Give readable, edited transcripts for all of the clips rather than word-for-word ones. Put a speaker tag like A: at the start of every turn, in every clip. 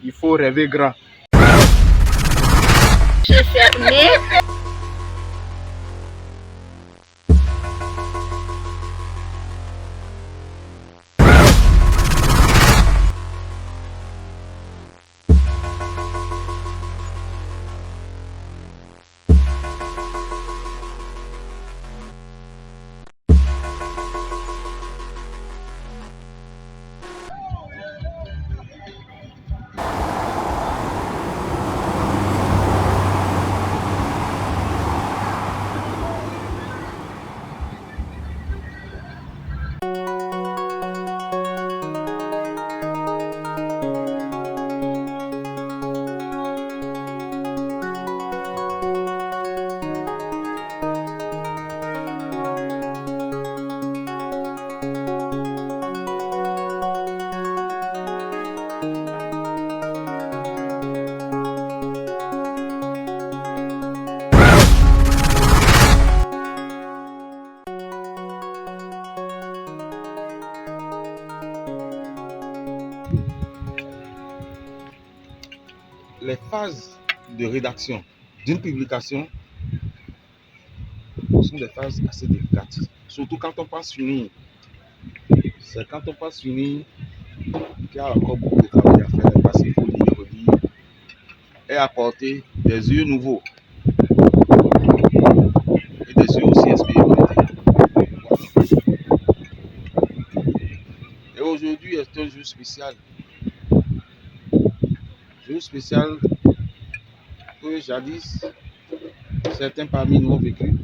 A: Il faut rêver grand.
B: Je suis fermé.
A: Les phases de rédaction d'une publication sont des phases assez délicates. Surtout quand on pense finir. C'est quand on pense finir qu'il y a encore beaucoup de travail à faire parce qu'il faut lire, relire et apporter des yeux nouveaux et des yeux aussi expérimentés. Et aujourd'hui est un jour spécial. Jour spécial que jadis certains parmi nous ont vécu.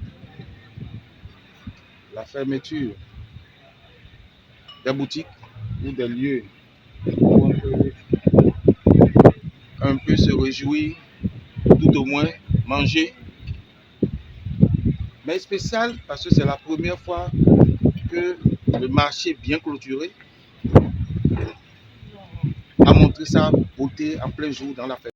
A: La fermeture des boutiques ou des lieux où on peut un peu se réjouir, tout au moins manger. Mais spécial parce que c'est la première fois que le marché bien clôturé a montré sa beauté en plein jour dans la fête.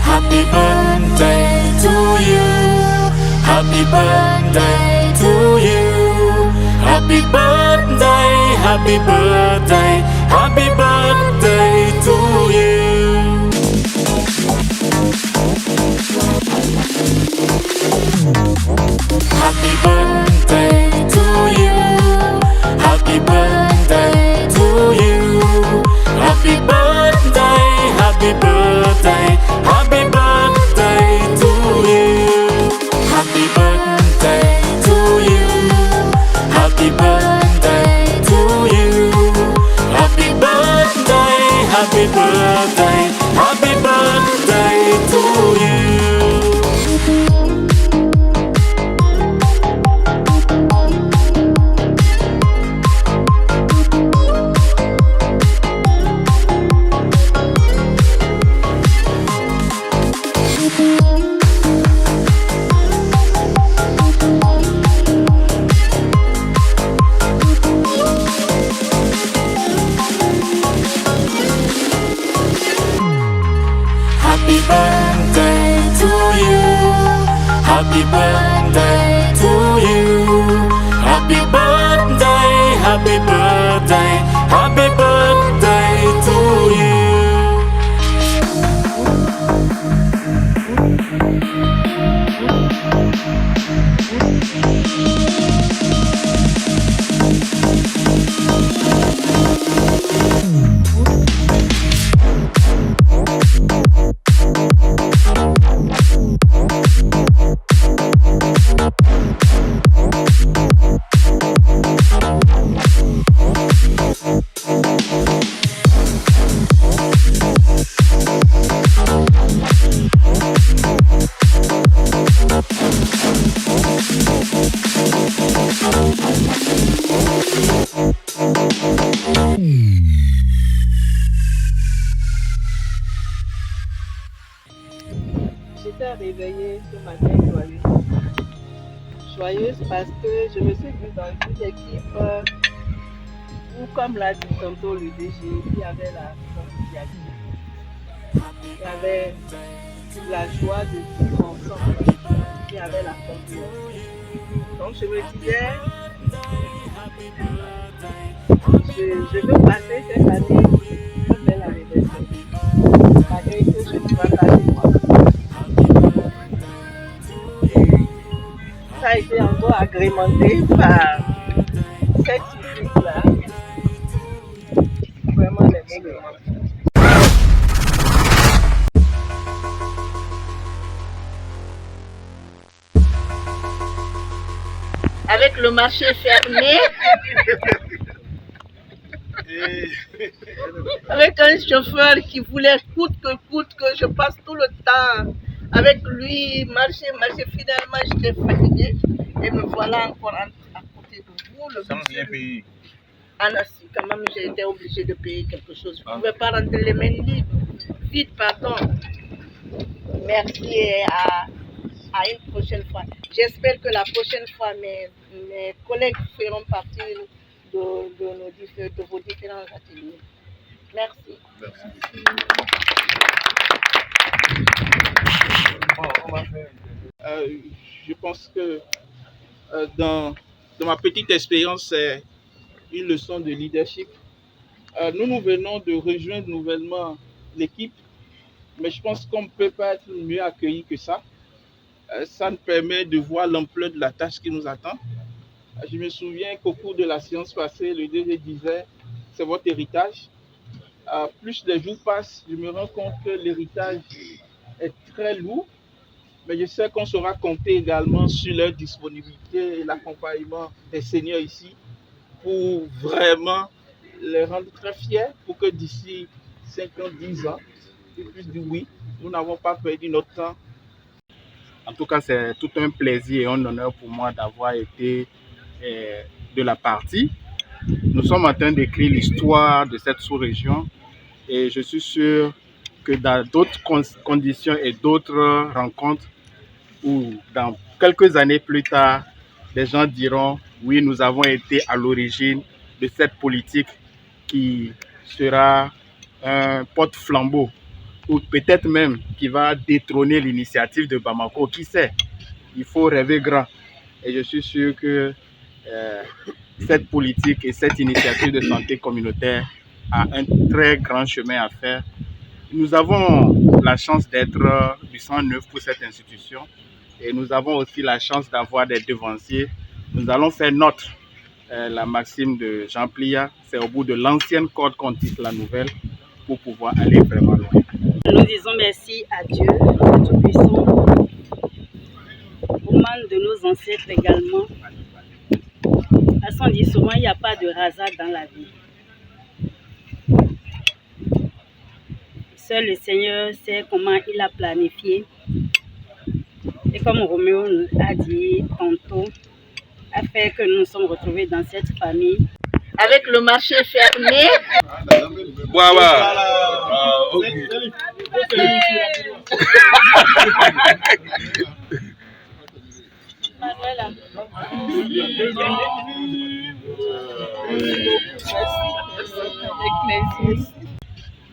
C: Happy birthday to you. Happy birthday to you. Happy birthday, happy birthday, happy birthday to you. Happy birthday to you. Happy birthday to you. Happy birthday, happy birthday, happy birthday to you. Happy birthday to you. Happy birthday to you. Happy birthday, happy birthday, happy birthday to you. Happy birthday to you. Happy birthday to you. Happy birthday, happy birthday, happy birthday to you.
B: J'étais réveillée ce matin joyeuse. Joyeuse parce que je me suis vue dans une équipe où, comme l'a dit tantôt le DG, il y avait la convivialité. Il y avait la joie de vivre ensemble. Il y avait la confiance. Donc je me disais, je veux passer cette année une belle anniversaire. Malgré que je ne sois pas chez moi. Ça a été encore agrémenté par cette surprise-là. Vraiment les bons moments. Avec le marché fermé, avec un chauffeur qui voulait coûte que je passe tout le temps avec lui, marcher, finalement j'étais fatiguée et me voilà encore à côté de vous. Le
A: Sans rien payer.
B: Ah non, si, quand même j'ai été obligée de payer quelque chose. Je ne pouvais pas rentrer les mains vides, pardon. Merci et à une prochaine fois. J'espère que la prochaine fois, mes collègues feront partie de vos différents ateliers. Merci.
A: Je pense que dans ma petite expérience, c'est une leçon de leadership. Nous venons de rejoindre nouvellement l'équipe, mais je pense qu'on ne peut pas être mieux accueilli que ça. Ça nous permet de voir l'ampleur de la tâche qui nous attend. Je me souviens qu'au cours de la séance passée, le DG disait « c'est votre héritage ». Plus les jours passent, je me rends compte que l'héritage est très lourd, mais je sais qu'on saura compter également sur leur disponibilité et l'accompagnement des seniors ici pour vraiment les rendre très fiers pour que d'ici 5 ans, 10 ans, ils puissent dire oui, nous n'avons pas perdu notre temps.
D: En tout cas, c'est tout un plaisir et un honneur pour moi d'avoir été de la partie. Nous sommes en train d'écrire l'histoire de cette sous-région et je suis sûr que dans d'autres conditions et d'autres rencontres où dans quelques années plus tard, les gens diront oui, nous avons été à l'origine de cette politique qui sera un porte-flambeau ou peut-être même qui va détrôner l'initiative de Bamako. Qui sait? Il faut rêver grand. Et je suis sûr que cette politique et cette initiative de santé communautaire a un très grand chemin à faire. Nous avons la chance d'être du sang neuf pour cette institution et nous avons aussi la chance d'avoir des devanciers. Nous allons faire notre, la maxime de Jean Plia, c'est au bout de l'ancienne corde qu'on tisse la nouvelle pour pouvoir aller vraiment loin.
E: Nous disons merci à Dieu, le Tout-Puissant, aux mains de nos ancêtres également. Parce qu'on dit souvent il n'y a pas de hasard dans la vie. Seul le Seigneur sait comment il a planifié. Et comme Roméo nous a dit tantôt, a fait que nous nous sommes retrouvés dans cette famille.
B: Avec le marché fermé. Voilà.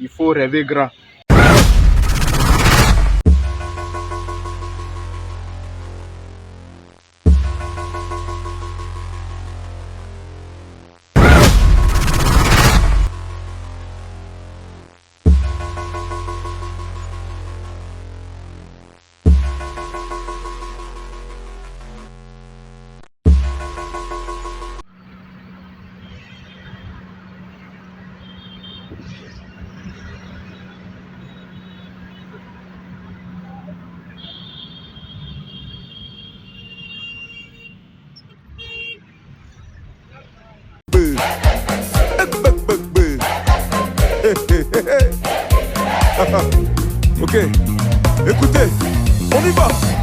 D: Il faut rêver grand.
F: Ok, écoutez, on y va.